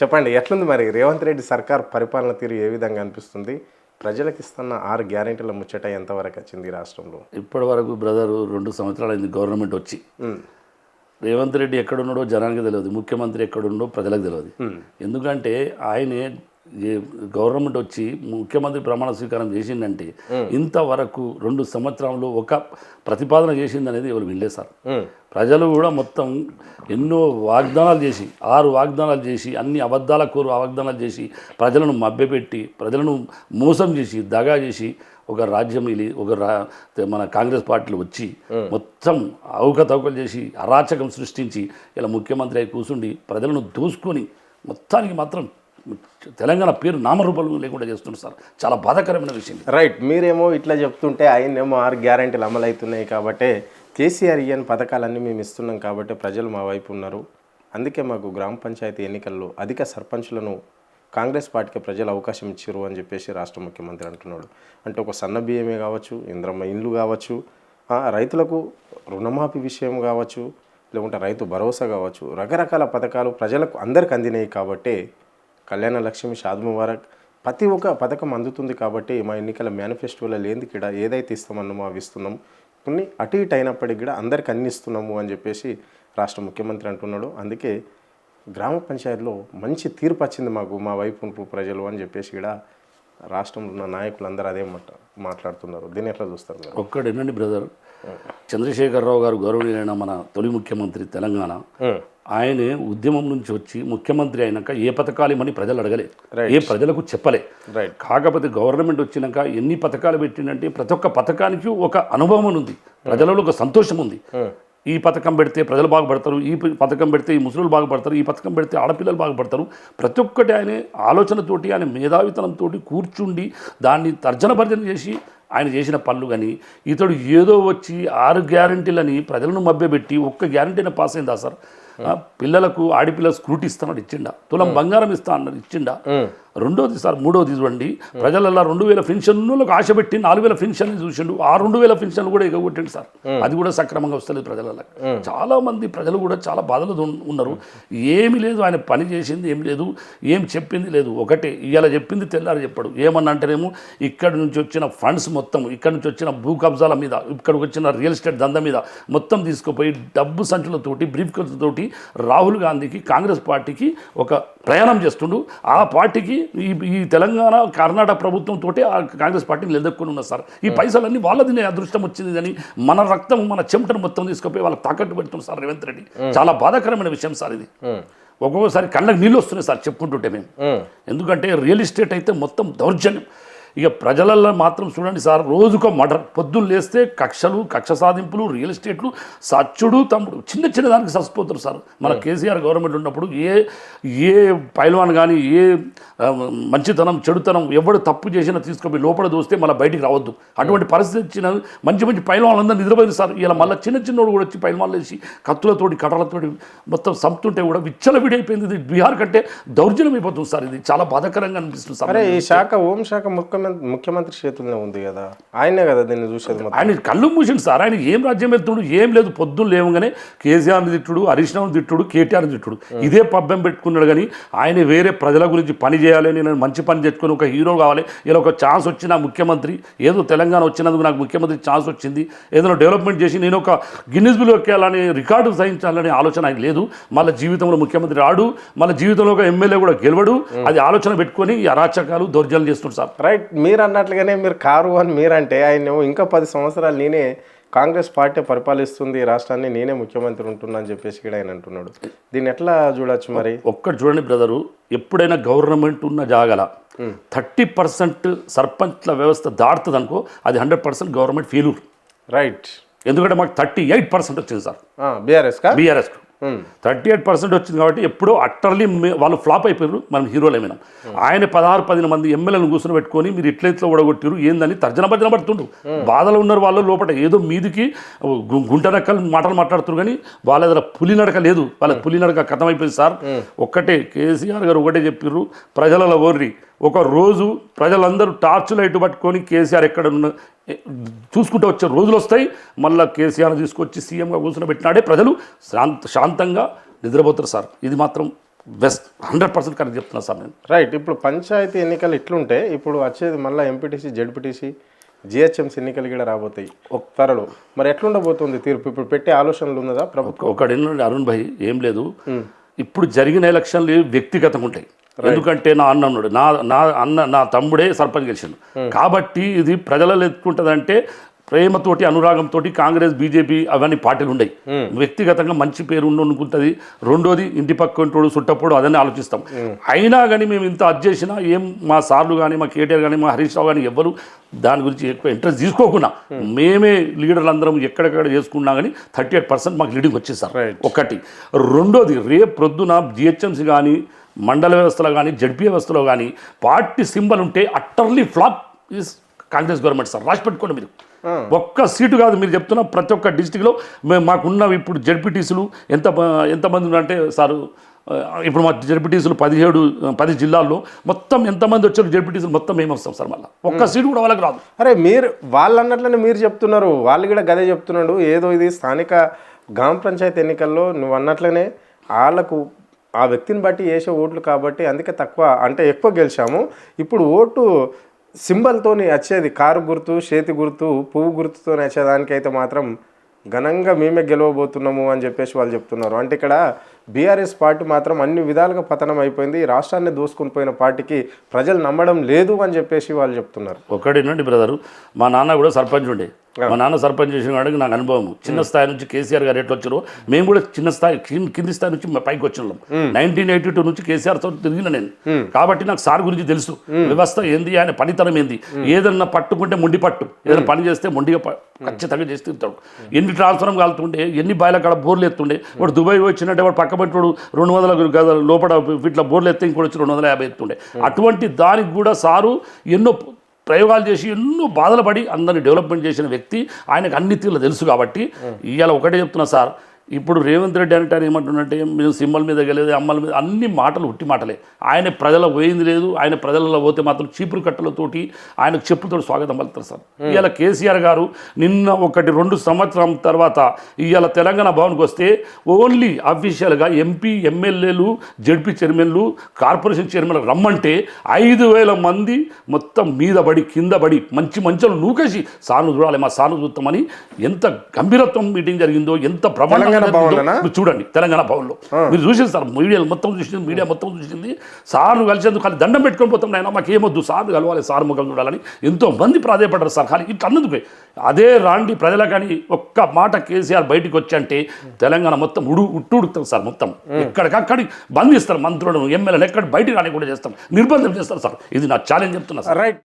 చెప్పండి, ఎట్లుంది మరి రేవంత్ రెడ్డి సర్కార్ పరిపాలన తీరు ఏ విధంగా అనిపిస్తుంది? ప్రజలకు ఇస్తున్న 6 గ్యారెంటీల ముచ్చట ఎంతవరకు వచ్చింది రాష్ట్రంలో? ఇప్పటి వరకు బ్రదరు 2 సంవత్సరాలు అయింది గవర్నమెంట్ వచ్చి. రేవంత్ రెడ్డి ఎక్కడున్నాడో జనానికి తెలియదు, ముఖ్యమంత్రి ఎక్కడున్నాడో ప్రజలకు తెలియదు. ఎందుకంటే ఆయనే గవర్నమెంట్ వచ్చి ముఖ్యమంత్రి ప్రమాణ స్వీకారం చేసిందంటే ఇంతవరకు 2 సంవత్సరంలో ఒక ప్రతిపాదన చేసింది అనేది ఎవరు వినలేదు సార్. ప్రజలు కూడా మొత్తం ఎన్నో వాగ్దానాలు చేసి 6 వాగ్దానాలు చేసి అన్ని అబద్ధాల కోరు వాగ్దానాలు చేసి ప్రజలను మభ్యపెట్టి ప్రజలను మోసం చేసి దగా చేసి ఒక రాజ్యం మన కాంగ్రెస్ పార్టీలు వచ్చి మొత్తం అవకతవకలు చేసి అరాచకం సృష్టించి ఇలా ముఖ్యమంత్రి అయి కూర్చుండి ప్రజలను దూసుకొని మొత్తానికి మాత్రం తెలంగాణ పేరు నామరూపాలు లేకుండా చేస్తున్నారు సార్. చాలా బాధాకరమైన విషయం. రైట్, మీరేమో ఇట్లా చెప్తుంటే ఆయనేమో 6 గ్యారెంటీలు అమలు అవుతున్నాయి కాబట్టి కేసీఆర్ ఇయ్యని పథకాలన్నీ మేము ఇస్తున్నాం కాబట్టి ప్రజలు మా వైపు ఉన్నారు, అందుకే మాకు గ్రామ పంచాయతీ ఎన్నికల్లో అధిక సర్పంచులను కాంగ్రెస్ పార్టీకి ప్రజలు అవకాశం ఇచ్చారు అని చెప్పేసి రాష్ట్ర ముఖ్యమంత్రి అంటున్నాడు. అంటే ఒక సన్న బియ్యమే కావచ్చు, ఇంద్రమ్మ ఇండ్లు కావచ్చు, రైతులకు రుణమాఫీ విషయం కావచ్చు, లేకుంటే రైతు భరోసా కావచ్చు, రకరకాల పథకాలు ప్రజలకు అందరికి అందినాయి కాబట్టి కళ్యాణ లక్ష్మి, షాద్ ముబారక్ ప్రతి ఒక్క పథకం అందుతుంది కాబట్టి మా ఎన్నికల మేనిఫెస్టోలో లేనిది కూడా ఏదైతే ఇస్తామన్నామో అవి ఇస్తున్నాం, కొన్ని అటు ఇటు అయినప్పటికీ కూడా అందరికి అన్ని ఇస్తున్నాము అని చెప్పేసి రాష్ట్ర ముఖ్యమంత్రి అంటున్నాడు. అందుకే గ్రామ పంచాయతీలో మంచి తీర్పు వచ్చింది మాకు, మా వైపు ఉంటూ ప్రజలు అని చెప్పేసి కూడా రాష్ట్రంలో ఉన్న నాయకులందరూ అదే మాట్లాడుతున్నారు. దీన్ని ఎట్లా చూస్తారు? ఒక్కడేనండి బ్రదర్, చంద్రశేఖరరావు గారు గౌరవనీయులైన మన తొలి ముఖ్యమంత్రి తెలంగాణ, ఆయనే ఉద్యమం నుంచి వచ్చి ముఖ్యమంత్రి అయినాక ఏ పథకాలు ఇమ్మని ప్రజలు అడగలే, ఏ ప్రజలకు చెప్పలే. కాకపోతే గవర్నమెంట్ వచ్చినాక ఎన్ని పథకాలు పెట్టిందంటే ప్రతి ఒక్క పథకానికి ఒక అనుభవం ఉంది, ప్రజలలో ఒక సంతోషం ఉంది. ఈ పథకం పెడితే ప్రజలు బాగుపడతారు, ఈ పథకం పెడితే ఈ ముసలులు బాగుపడతారు, ఈ పథకం పెడితే ఆడపిల్లలు బాగుపడతారు. ప్రతి ఒక్కటి ఆయన ఆలోచనతోటి ఆయన మేధావితనంతో కూర్చుండి దాన్ని తర్జన భర్జన చేసి ఆయన చేసిన పనులు. కానీ ఇతడు ఏదో వచ్చి 6 గ్యారెంటీలని ప్రజలను మభ్యపెట్టి ఒక్క గ్యారెంటీని పాస్ అయిందా సార్? పిల్లలకు ఆడపిల్లలు స్కూటీ ఇస్తానని ఇచ్చిండా, తులం బంగారం ఇస్తా అన్నది ఇచ్చిండా? రెండోది సార్, మూడోది చూడండి, ప్రజలల్లా 2000 పెన్షన్లకు ఆశ పెట్టి 4000 పెన్షన్ చూసిండు, ఆ 2000 పెన్షన్లు కూడా ఎగగొట్టిండు సార్. అది కూడా సక్రమంగా వస్తలేదు ప్రజలలో. చాలా మంది ప్రజలు కూడా చాలా బాధలు ఉన్నారు. ఏమి లేదు, ఆయన పని చేసింది ఏం లేదు, ఏం చెప్పింది లేదు. ఒకటే ఇవాళ చెప్పింది తెల్లారి చెప్పాడు. ఏమన్నా అంటేనేమో ఇక్కడి నుంచి వచ్చిన ఫండ్స్ మొత్తం, ఇక్కడి నుంచి వచ్చిన భూ కబ్జాల మీద, ఇక్కడికి వచ్చిన రియల్ ఎస్టేట్ దందా మీద మొత్తం తీసుకుపోయి డబ్బు సంచులతోటి బ్రీఫ్ కేసులతోటి రాహుల్ గాంధీకి కాంగ్రెస్ పార్టీకి ఒక ప్రయాణం చేస్తుండు. ఆ పార్టీకి ఈ తెలంగాణ కర్ణాటక ప్రభుత్వంతో ఆ కాంగ్రెస్ పార్టీని నిలదొక్కుని ఉన్నారు సార్. ఈ పైసలన్నీ వాళ్ళది అదృష్టం వచ్చింది అని మన రక్తం మన చెమటను మొత్తం తీసుకుపోయి వాళ్ళకి తాకట్టు పెడుతుంది సార్ రేవంత్ రెడ్డి. చాలా బాధాకరమైన విషయం సార్ ఇది. ఒక్కొక్కసారి కళ్ళకి నీళ్ళు వస్తున్నాయి సార్ చెప్పుకుంటుంటే మేము. ఎందుకంటే రియల్ ఎస్టేట్ అయితే మొత్తం దౌర్జన్యం. ఇక ప్రజలలో మాత్రం చూడండి సార్, రోజుకో మర్డర్, పొద్దున్న లేస్తే కక్షలు, కక్ష సాధింపులు, రియల్ ఎస్టేట్లు, సచ్చుడు తమ్ముడు, చిన్న చిన్న దానికి చచ్చిపోతారు సార్. మన కేసీఆర్ గవర్నమెంట్ ఉన్నప్పుడు ఏ పైల్వాన్ కానీ ఏ మంచితనం చెడుతనం ఎవడు తప్పు చేసినా తీసుకుపోయి లోపల దోస్తే మళ్ళీ బయటికి రావద్దు, అటువంటి పరిస్థితి వచ్చిన మంచి పైల్వాన్లందరూ నిద్రపోయింది సార్. ఇలా మళ్ళీ చిన్నోడు కూడా వచ్చి పైల్వాన్లు వేసి కత్తులతోటి కటలతోటి మొత్తం సంపుతుంటే కూడా విచ్చలవిడైపోయింది. ఇది బీహార్ కంటే దౌర్జన్యం అయిపోతుంది సార్. ఇది చాలా బాధాకరంగా అనిపిస్తుంది సార్. ఈ శాఖ హోంశాఖ ముఖ్యమంత్రి చేతుల్లో ఉంది కదా, ఆయనే కదా దీన్ని చూసేది. ఆయన కళ్ళు మూసిండు సార్. ఆయన ఏం రాజ్యం వెళ్తుడు ఏం లేదు. పొద్దున్న లేవగానే కేసీఆర్ని తిట్టుడు, హరీష్ రావుని తిట్టుడు, కేటీఆర్ని తిట్టుడు, ఇదే పబ్బం పెట్టుకున్నాడు. కానీ ఆయన వేరే ప్రజల గురించి పని చేయాలి, నేను మంచి పని తెచ్చుకొని ఒక హీరో కావాలి, ఇలా ఒక ఛాన్స్ వచ్చిన ముఖ్యమంత్రి, ఏదో తెలంగాణ వచ్చినందుకు నాకు ముఖ్యమంత్రి ఛాన్స్ వచ్చింది, ఏదైనా డెవలప్మెంట్ చేసి నేను ఒక గిన్నిస్ బుక్ ఎక్కాలని రికార్డు సాధించాలనే ఆలోచన ఆయన లేదు. మళ్ళీ జీవితంలో ముఖ్యమంత్రి రాడు, మళ్ళీ జీవితంలో ఒక ఎమ్మెల్యే కూడా గెలవడు. అది ఆలోచన పెట్టుకొని ఈ అరాచకాలు దౌర్జన్యాలు చేస్తున్నారు సార్. రైట్, మీరు అన్నట్లుగానే మీరు కారు అని మీరంటే ఆయన ఇంకా 10 సంవత్సరాలు నేనే కాంగ్రెస్ పార్టీ పరిపాలిస్తుంది రాష్ట్రాన్ని, నేనే ముఖ్యమంత్రి ఉంటున్నా అని చెప్పేసి కూడా ఆయన అంటున్నాడు. దీన్ని ఎట్లా చూడొచ్చు మరి? ఒక్కటి చూడండి బ్రదరు, ఎప్పుడైనా గవర్నమెంట్ ఉన్న జాగల 30% సర్పంచ్ల వ్యవస్థ దాటుతుంది అనుకో, అది 100% గవర్నమెంట్ ఫెయిల్యూర్. రైట్, ఎందుకంటే మాకు 38% వచ్చింది సార్ బీఆర్ఎస్ 38% వచ్చింది కాబట్టి ఎప్పుడో అట్టర్లీ వాళ్ళు ఫ్లాప్ అయిపోయారు, మనం హీరోలు ఏమైనా. ఆయన 16-10 మంది ఎమ్మెల్యేలను కూర్చొని పెట్టుకొని మీరు ఇట్లయితే ఓడగొట్టారు ఏందని తర్జన భర్జన పడుతుండ్రు. బాధలు ఉన్నారు వాళ్ళు లోపల, ఏదో మీదికి గుంటనక్కలు మాటలు మాట్లాడుతున్నారు. కానీ వాళ్ళ దగ్గర పులి నడక లేదు, వాళ్ళ పులి నడక కథం అయిపోయింది సార్. ఒక్కటే కేసీఆర్ గారు ఒకటే చెప్పిర్రు, ప్రజల ఓర్రి ఒక రోజు ప్రజలందరూ టార్చ్ లైట్ పట్టుకొని కేసీఆర్ ఎక్కడ ఉన్న చూసుకుంటూ వచ్చే రోజులు వస్తాయి. మళ్ళీ కేసీఆర్ తీసుకొచ్చి సీఎంగా కూర్చొని పెట్టినాడే ప్రజలు శాంతంగా నిద్రపోతారు సార్. ఇది మాత్రం బెస్ట్ 100% కరెక్ట్ చెప్తున్నా సార్ నేను. రైట్. ఇప్పుడు పంచాయతీ ఎన్నికలు ఇట్లుంటే ఇప్పుడు వచ్చేది మళ్ళీ ఎంపీటీసీ, జెడ్పీటీసీ, జిహెచ్ఎంసీ ఎన్నికలు కూడా రాబోతాయి త్వరలో. మరి ఎట్లుండబోతుంది తీర్పు? ఇప్పుడు పెట్టే ఆలోచనలు ఉన్నదా ప్రభుత్వం? ఒకటి అరుణ్ భాయ్, ఏం లేదు, ఇప్పుడు జరిగిన ఎలక్షన్లు వ్యక్తిగతంగా ఉంటాయి. ఎందుకంటే నా అన్న ఉన్నాడు, నా తమ్ముడే సర్పంచ్ గెలిచాడు కాబట్టి ఇది ప్రజలలో ఎత్తుకుంటుందంటే ప్రేమతోటి అనురాగంతో కాంగ్రెస్, బీజేపీ అవన్నీ పార్టీలు ఉన్నాయి. వ్యక్తిగతంగా మంచి పేరు అనుకుంటుంది. రెండోది ఇంటి పక్కంటోడు, చుట్టపోడు అదని ఆలోచిస్తాం. అయినా కానీ మేము ఇంత అది చేసినా ఏం మా సార్లు కానీ, మా కేటీఆర్ కానీ, మా హరీష్ రావు కానీ ఎవ్వరు దాని గురించి ఎక్కువ ఇంట్రెస్ట్ తీసుకోకుండా మేమే లీడర్లు అందరం ఎక్కడెక్కడ చేసుకున్నా కానీ 38% మాకు లీడింగ్ వచ్చేసారు. ఒకటి. రెండోది, రేపు ప్రొద్దున జిహెచ్ఎంసీ కానీ, మండల వ్యవస్థలో కానీ, జడ్పీ వ్యవస్థలో కానీ పార్టీ సింబల్ ఉంటే utterly flop is Congress government sir. రాసి పెట్టుకోండి మీరు. ఒక్క సీటు కాదు, మీరు చెప్తున్న ప్రతి ఒక్క డిస్టిక్లో మాకున్న ఇప్పుడు జడ్పీటీసీలు ఎంతమంది ఉన్నారంటే సారు, ఇప్పుడు మా జడ్పీటీసీలు 10 జిల్లాల్లో మొత్తం ఎంతమంది వచ్చారు జడ్పీటీసీలు మొత్తం మేము వస్తాం సార్. మళ్ళీ ఒక్క సీటు కూడా వాళ్ళకి రాదు. అరే మీరు వాళ్ళు అన్నట్లనే మీరు చెప్తున్నారు, వాళ్ళు కూడా గదే చెప్తున్నాడు. ఏదో ఇది స్థానిక గ్రామ పంచాయతీ ఎన్నికల్లో నువ్వు అన్నట్లనే వాళ్ళకు ఆ వ్యక్తిని బట్టి వేసే ఓట్లు కాబట్టి అందుకే తక్కువ అంటే ఎక్కువ గెలిచాము. ఇప్పుడు ఓటు సింబల్తోని వచ్చేది కారు గుర్తు, చేతి గుర్తు, పువ్వు గుర్తుతో వచ్చేదానికైతే మాత్రం ఘనంగా మేమే గెలవబోతున్నాము అని చెప్పేసి వాళ్ళు చెప్తున్నారు. అంటే ఇక్కడ బీఆర్ఎస్ పార్టీ మాత్రం అన్ని విధాలుగా పతనం అయిపోయింది. రాష్ట్రాన్ని దోసుకొని పోయిన పార్టీకి ప్రజలు నమ్మడం లేదు అని చెప్పేసి వాళ్ళు చెప్తున్నారు. ఒకటేనండి బ్రదరు, మా నాన్న కూడా సర్పంచ్ ఉండే. మా నాన్న సర్పంచ్ చేసిన వాడికి నాకు అనుభవం. చిన్న స్థాయి నుంచి కేసీఆర్ గారు ఎట్లా వచ్చారో మేము కూడా చిన్న స్థాయి కింది స్థాయి నుంచి పైకి వచ్చినాం. 1982 నుంచి కేసీఆర్ తో తిరిగిన నేను కాబట్టి నాకు సార్ గురించి తెలుసు. వ్యవస్థ ఏంది, ఆయన పనితనం ఏంది. ఏదన్నా పట్టుకుంటే మొండి పట్టు, ఏదైనా పని చేస్తే మొండిగా ఖచ్చితంగా చేసి తింటాడు. ఎన్ని ట్రాన్స్ఫార్మర్ కాలుతుండే, ఎన్ని బాయిల కాడ బోర్లు ఎత్తుండే. వాడు దుబాయ్ వచ్చినట్టే వాడు పక్క పట్టుడు 200 గజాల లోపల ఫీట్ల బోర్లు ఎత్తే ఇంకోటి వచ్చి 250 ఎత్తుండే. అటువంటి దానికి కూడా సారు ఎన్నో ప్రయోగాలు చేసి ఎన్నో బాధలు పడి అందరినీ డెవలప్మెంట్ చేసిన వ్యక్తి. ఆయనకు అన్ని తీర్లు తెలుసు కాబట్టి ఇవాళ ఒకటే చెప్తున్నా సార్, ఇప్పుడు రేవంత్ రెడ్డి అంటే ఆయన ఏమంటున్నట్టే మేము సింబల్ మీద గెలేదు, అమ్మల మీద, అన్ని మాటలు ఉట్టి మాటలే. ఆయన ప్రజల పోయింది లేదు. ఆయన ప్రజలలో పోతే మాత్రం చీపురు కట్టలతోటి ఆయనకు చెప్పులతో స్వాగతం పలుకుతారు సార్. ఇవాళ కేసీఆర్ గారు నిన్న 1-2 సంవత్సరం తర్వాత ఇవాళ తెలంగాణ భవన్కి వస్తే ఓన్లీ అఫీషియల్గా ఎంపీ, ఎమ్మెల్యేలు, జడ్పీ చైర్మన్లు, కార్పొరేషన్ చైర్మన్లు రమ్మంటే 5,000 మంది మొత్తం మీద పడి కింద పడి మంచులు నూకేసి సాను చూడాలి, మా సాను చూస్తామని ఎంత గంభీరత్వం మీటింగ్ జరిగిందో, ఎంత ప్రమాణం చూడండి తెలంగాణ భవన్లో. మీరు చూసింది సార్, మీడియా మొత్తం చూసింది. సార్ను కలిసేందుకు ఖాళీ దండం పెట్టుకొని పోతాం. నాయన మాకు ఏమొద్దు, సార్ను కలవాలి, సార్ ముఖం చూడాలని ఎంతో మంది ప్రాధాయపడ్డారు సార్. ఖాళీ ఇట్లా అన్నందుకు అదే రాండి ప్రజల కానీ ఒక్క మాట కేసీఆర్ బయటికి వచ్చి అంటే తెలంగాణ మొత్తం ఉడుకుతాం సార్. మొత్తం ఎక్కడికక్కడి బంధిస్తారు మంత్రులను, ఎమ్మెల్యేలు, ఎక్కడ బయటికి రాని కూడా చేస్తాం, నిర్బంధం చేస్తారు సార్. ఇది నా ఛాలెంజ్ చెప్తున్నా సార్. రైట్.